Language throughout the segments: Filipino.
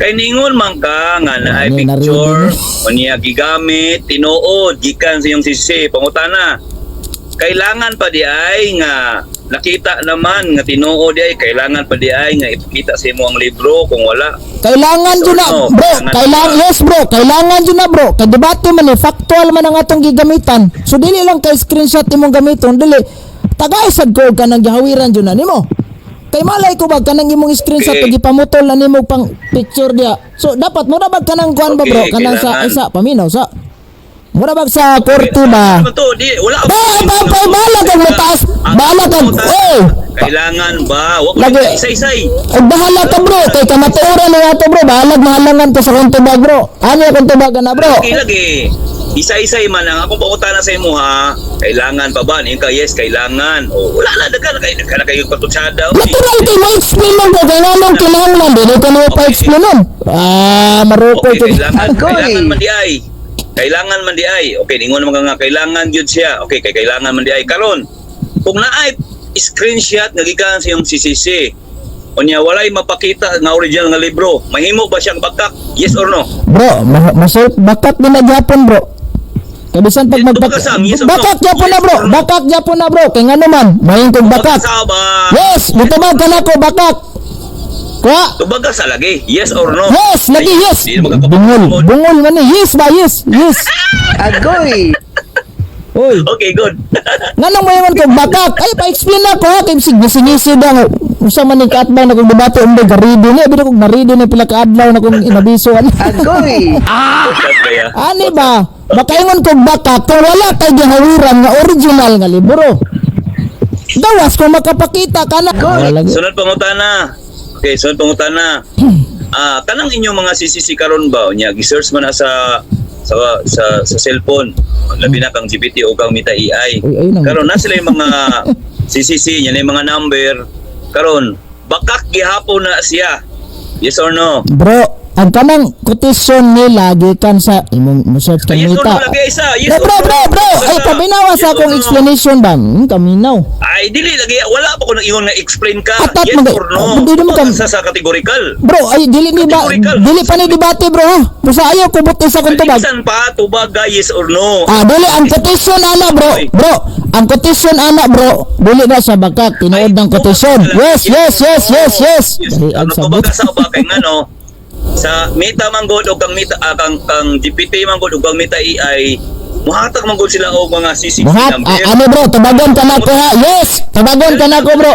Kay ningon man ka nga na ay Ano, picture narinig o niya gigamit, tinuod, gikan sa iyong sisi, pangutana. Kailangan pa di ay nga nakita naman nga tinuod di ay, kailangan pa di ay nga ipakita sa imo ang libro kung wala. Kailangan Yes dyan or na, no? bro. Kailangan Yes, bro. Kailangan dyan na, bro. Kay debate man eh. Factual man ang atong gigamitan. So, dili lang kay screenshot imong gamiton. Dili. Tagay-sad ko ka nang gihawiran dyan na nimo. Kay malay ko ba ka nang imong screenshot Okay. pag ipamutol na nimo pang picture diya. So, dapat mo na ba ka nang kuhan ba, bro? Okay, Kanang sa kailangan. isa, paminaw sa. Mo na ba sa korte ba? Ano to? Di, wala Ba, bahala kang mataas. Bahala kang, Kailangan ba? Wag Lagi. ka isa-isay. Ay, bahala ka, bro. Kay kamaturan na ato, bro. Bahalag mahalangan ka sa kong tubag, bro. Ano yung kong tubagan na, bro? Lagi. Isa-isay man ang akong pangutana sa imo ha. Kailangan pa ba? Niyon ka, yes, kailangan. O, wala na, dagan na kayo patutsada. Natural kayo ma-explain lang, bro. Kaya nga nung kinahanglan, di ka na pa-explain nun. Marupay Okay, ko. kailangan man di ay. Kailangan man di ay. Okay, ningon naman ka nga, kailangan yun siya. Okay, kailangan man di ay. Karon, kung naay screenshot nga gikan sa iyong CCC, o niya walay mapakita nga original nga libro, mahimo ba siyang bakak? Yes or no? Bro, masay bakat din na Japon, bro. Kabisan pag Tubagasam, yes or no? bakak Japon na, bro. Yes or no? Bakak Japon na, bro. Kaya nga naman, mahin kong bakak. Ba? Yes, bitubag ka na ko, bakak. Kwa? Tubagas sa lagi. Yes or no? Yes, lagi yes. Di na magkakapagod. Bungol man eh. Yes ba, yes. Yes. Agoy! Oy. Okay, good. Nanong mo yaman ko bakak. Ay, pa-explain na ko ha. Kaya sinisi ba. Usa man ni kaatbang na kong debate. Umbe, garidi niya. Bino kong naridi na pila kaadlaw na kong inabiso. Agoy! Podcast ba ya? Ani ba? Makaingon kong bakak. Kung wala tayo gihawiran nga original nga libro. Dawas kung makapakita ka na. Sunod pangutana. Okay, sunod pangutana. Kanang inyong mga CCC karon ba nya gi-search man na sa cellphone. Labi na kang GPT o kang Meta AI. Uy, ayun ang- Karon na sila yung mga CCC, yan yung mga number. Karon, bakak gihapon na siya. Yes or no? Bro, ang kanang quotation nila gikan sa imong mo-search kang Yes or no Mita. lagi isa. Yes Eh, or bro, no? bro, bro. Ay, paminawa Yes sa or akong no? explanation ba? Kaminaw. Ay, dili lagi. Wala pa ko nang ingon nga explain ka. Atat Yes mag- or no? hindi naman ka- Sa categorical. Bro, ay dili ni ba Categorical. dili pa ni debate, bro. Ha? Basta ayaw ko buti sa kung tubag. Alisan pa, tubaga, yes or no? Dili ang quotation ana, bro. Bro, ang quotation ana, bro. Dili na sa bakak tinuod ng quotation. Yes, yes, yes, yes, yes. Dali ang Ano sabot. tubaga sa ba kay ngano? Sa Meta manggod o kang Meta kang GPT manggod o kang Meta AI, muhatag manggod sila og mga CCTV Buhat, number. ano bro, tabagon ka na ko ha. Yes, tabagon ka na ko, bro.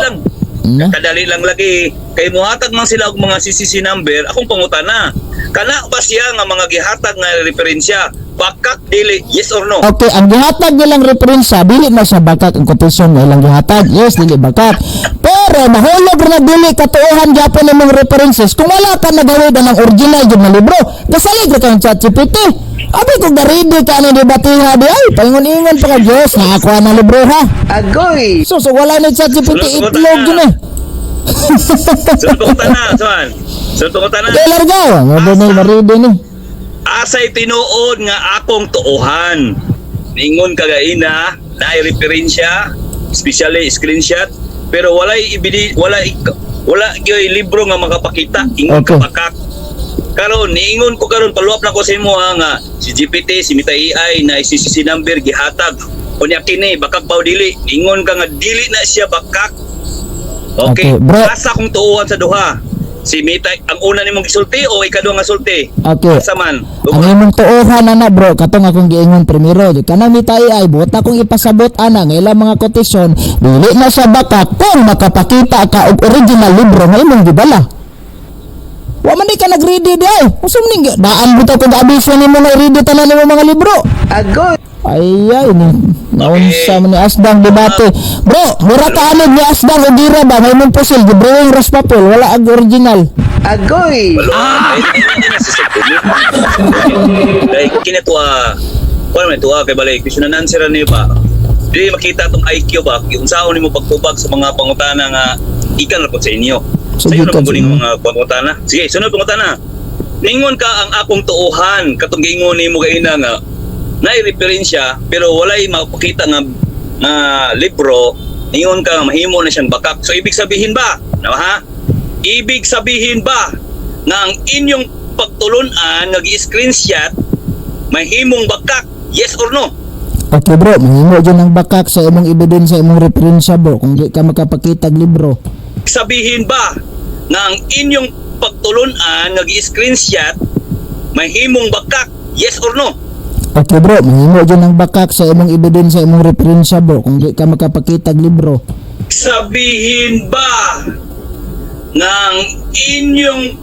Kadali lang lagi. Kay muhatag man sila og mga CCC number, akong pangutana. Kana ba siya nga mga gihatag nga referensya? Bakak dili, yes or no? Okay, ang gihatag nilang referensya, dili na sa bakak ang quotation nga ilang gihatag. Yes, dili bakak. Pero mahulog na dili katuohan gyapon ng mga references kung wala ka nagawid ng original gyud na libro. Gasalig ka ang ChatGPT. Abi kung naridi ka na debatiha di ay paingon-ingon pa ka Diyos na ako na libro ha. Agoy! So wala na ChatGPT Sulod- itlog yun eh. Sunod pangutana, Swan. Sunod pangutana. Kaya largaw, ano na naridi ni. Asay tinuod nga akong tuohan. Ningon kagaina na referensya, especially screenshot, pero walay wala gyud libro nga makapakita ingon Okay. ka bakak. Karon niingon ko karon paluap na ko sa imo nga si GPT, si Meta AI na CCC number gihatag. Unya kini bakak baw dili. Ningon ka nga dili na siya bakak. Okay, Okay, bro. asa kong tuohan sa duha. Si Meta, ang una nimong gisulti o ikaduha nga sulti? Okay. Asa man? Ang imong tuohan ana bro, katong akong giingon primero, di kana mitay ay buot akong ipasabot ana nga ilang mga quotation, dili na sa bakak kung makapakita ka og original libro nga imong gibala. Wa man di ka nag-ready di ay. Usum ning daan bitaw kog abiso nimo nga i-ready tanan nimo mga libro. Agoy! Ay ni naunsa man ni Asdang debate. Bro, mura ka anod ni Asdang o gira ba may imong pusil gibrewing ras papel wala ag original. Agoy! Hindi na sa like, kinatuwa. Kung naman ito, kay balay, question and answer niyo ba? Hindi makita itong IQ ba? Kung saan mo pagtubag sa mga pangutana nga ikan na po sa inyo. Sa iyo Sige, naman sige. kuning mga pangutana. Sige, sunod pangutana. Ningon ka ang akong tuuhan, katong giingon nimo kaina nga na-referensya pero walay mapakita nga libro, ningon ka mahimo na siyang bakak. So ibig sabihin ba? Na ha? Ibig sabihin ba na ang inyong pagtulunan nga gi-screenshot mahimong bakak, yes or no? Okay bro, mahimo dyan ang bakak sa imong ebidensya, imong referensya bro, kung di ka makapakita og libro. Sabihin ba nga ang inyong pagtulunan nga gi-screenshot mahimong bakak, yes or no? Okay bro, mahimo dyan ang bakak sa imong ebidensya, imong referensya bro, kung di ka makapakita og libro. Sabihin ba nga ang inyong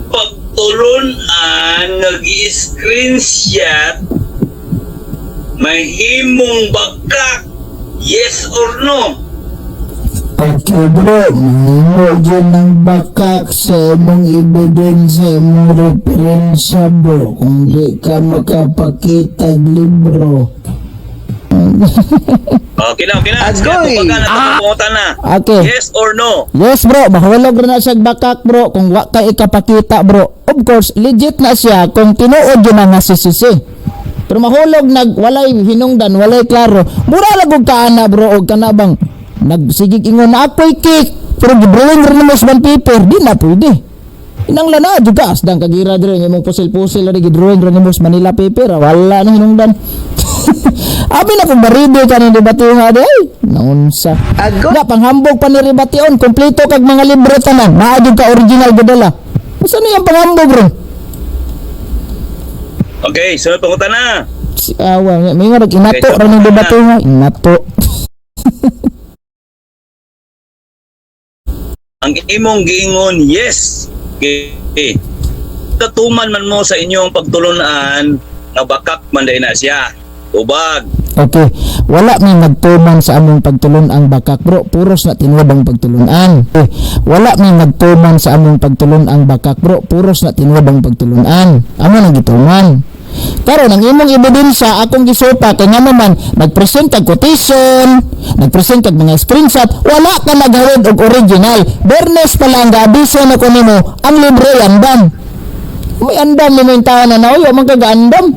pagtulunan nag-screenshot mahimong bakak, yes or no? Okay bro, mahimo dyan ang bakak sa imong ebidensya, imong referensya bro, kung di ka makapakita og libro. Okay na, okay na. Agoy! Sige, pumunta na. Okay. Yes or no? Yes bro, mahulog na siya bakak bro kung wa kay ikapakita bro. Of course, legit na siya kung tinuod yun ang nasisisi. Pero mahulog walay hinungdan, walay klaro. Mura lang og kaana bro og kana bang nagsigig ingon na ako'y cake pero gidrawing rin mo sa paper, di na pwede. Inang lana juga asdang kagira dire ng imong pusil-pusil ri gidrawing rin mo sa Manila paper, wala na hinungdan. Abi na kung baribe ka ni debate nga di ay naunsa. Agoy! Nga panghambog pa ni Ribation, kompleto kag mga libre tanan, maadyo ka original gadala. Usa na yung panghambog ron? Okay, sunod pumunta na. Si awa, may nga inato Okay, ra ng debate nga, inato. Ang imong giingon, yes. Okay. Katuman man mo sa inyong pagtulunan nga bakak man dahil na siya. Ubag. Okay, wala may nagtuman sa among pagtulon ang bakak bro, puros na tinuod ang pagtulunan. Okay, wala may nagtuman sa among pagtulon ang bakak bro, puros na tinuod ang pagtulunan. Amo nang gituman. Karon ang imong ebidensya akong gisupa kay nga naman nagpresent kag quotation, nagpresent kag mga screenshot, wala ka naghawid og original. Bernes pa lang gaabiso na ko nimo ang libre andam. May andam ni mo yung tao na naoy, man kagaandam.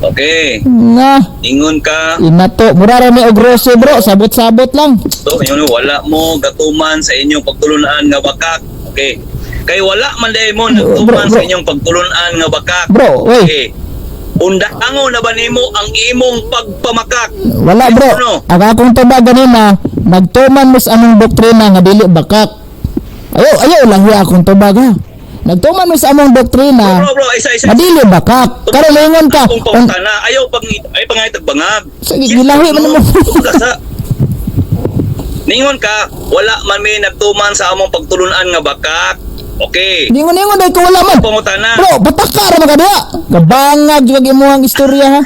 Okay. Na, Ingon ka. inato, mura ra mi og grocery bro, sabot-sabot lang. So, yun, wala mo gatuman sa inyong pagtulunan nga bakak. Okay. Kay wala man dahil mo nagtuman bro. sa inyong pagtulunan nga bakak. Bro, wait. Okay. Undaango na ba nimo ang imong pagpamakak? Wala Yes bro, or no? ang akong tuba ganina, nagtuman mis among doktrina nga dili bakak. Ayaw lang hiya akong tuba ha. Nagtuman mis among doktrina Bro, isa. nga dili bakak. Karon lingon ka. Kung pautana, ayaw pangaytag bangag. Sige, gilahi man mo. Gasa. Ningon ka, wala man may nagtuman sa among pagtulunan nga bakak. Okay. Lingon dai ko wala man. Pangutana. Bro, batakar mo ka diha. Gabangag jud imo ang istorya ha.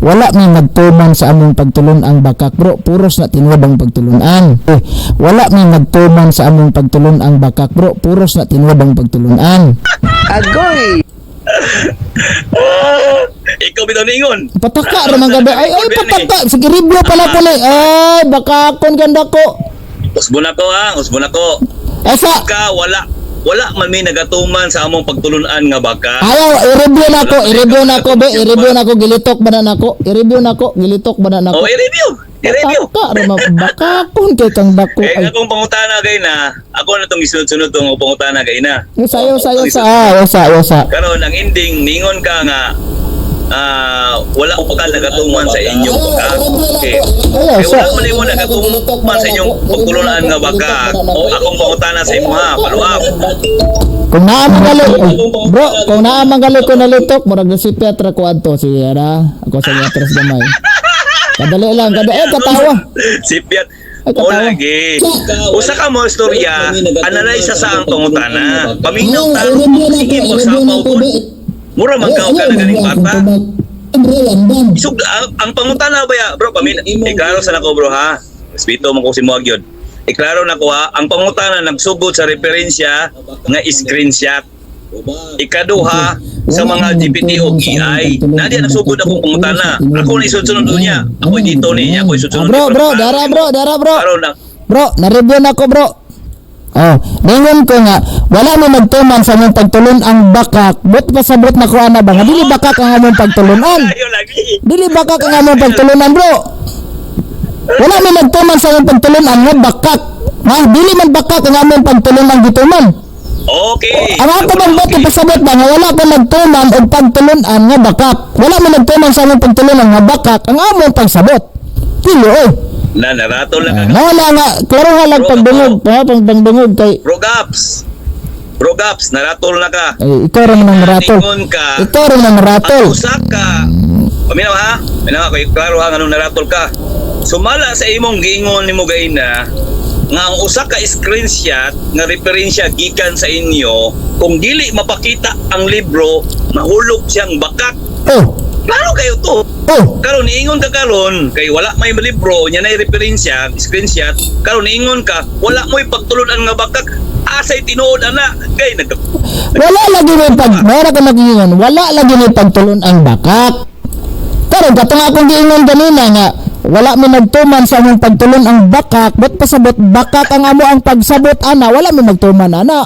Wala may nagtuman sa among pagtulon ang bakak bro, puros na tinuod ang pagtulunan. Wala may nagtuman sa among pagtulon ang bakak bro, puros na tinuod ang pagtulunan. Agoy! Ikaw bitaw ningon. Pataka ra man gada. Ay pataka. Sige review pala ko ni. Ay bakakon ganda ko. Usbon ako ha, usbon ako. Esa. Ka wala man may nagatuman sa among pagtulunan nga bakak. Ayaw, i-review na ko be, i-review na ko, gilitok ba na nako, i-review na ko, gilitok ba na nako. Oh, i-review. Pataka ra man bakakon kay kang dako. Eh, Ay, akong pangutana kay na, ako na tong isunod-sunod tong pangutana kay na. sayo sa. Karon ang ending ningon ka nga wala ko pa nagatuman sa inyong bakak. Okay. Kaya wala man mo nagatuman sa inyong pagtulunan nga bakak. O akong pangutana sa imo ha, follow up. Kung naamangali, bro, kung naamangali ko nalitok, murag na si Petra ko adto, si Ara, ako sa Petras gamay. Kadali lang, katawa. Si Piat. Ay, O katawa. lagi. Usa ka mo istorya, analyze sa ang pangutana. Paminaw ta. Sige mo sa pangutana. Mura man ka na ganing bata. Isog ang pangutana ba ya, bro? Iklaro sa nako bro ha. Spito mo ko si Muag yun. Iklaro na ko ha, ang pangutana nagsugod sa referensya nga screenshot. Ikaduha sa mga GPT o AI. Nadi nagsugod akong pangutana. Ako na isunod niya. Ako dito niya, ako isunod. Bro, dara bro. Karon na. Bro, na-review na ko bro. Oh, ningon ko nga, wala mo nagtuman sa among pagtulon ang bakak. But pasabot na ko ana ba nga dili bakak ang among pagtulunan. Ayo lagi. Dili bakak ang among pagtulunan, bro. Wala mo nagtuman sa among pagtulunan nga bakak. Ha, dili man bakak ang among pagtulon ng gituman. Okay. Ang ato bang bote pasabot ba nga wala ka nagtuman og pagtulunan nga bakak. Wala man nagtuman sa among pagtulunan nga bakak ang among pagsabot. Dili oy. Naratol na ka. Wala nga klaro lang pagdungog, ha, pagdungog kay Bro Gaps, naratol na ka. ay, ikaw rin nang naratol. Ingon ka. Ikaw rin nang naratol. Ang usa ka. Paminaw ha? Paminaw kay klaro ha nganong naratol ka. Sumala sa imong giingon nimo gaina nga ang usa ka screenshot nga referensya gikan sa inyo kung dili mapakita ang libro mahulog siyang bakak. Oh, Klaro kayo to. oh. Karon niingon ka karon kay wala may libro nya nay referensya screenshot karon niingon ka wala mo'y pagtulunan nga bakak asay tinuod ana kay nag Wala lagi ni mara ka nagingon, wala lagi ni pagtulon ang bakak. Karon katong akong giingon kanina nga wala mi nagtuman sa among pagtulon ang bakak, but pasabot bakak ang amo ang pagsabot ana, wala mi nagtuman ana.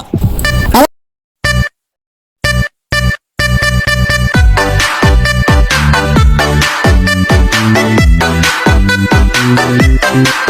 Thank you.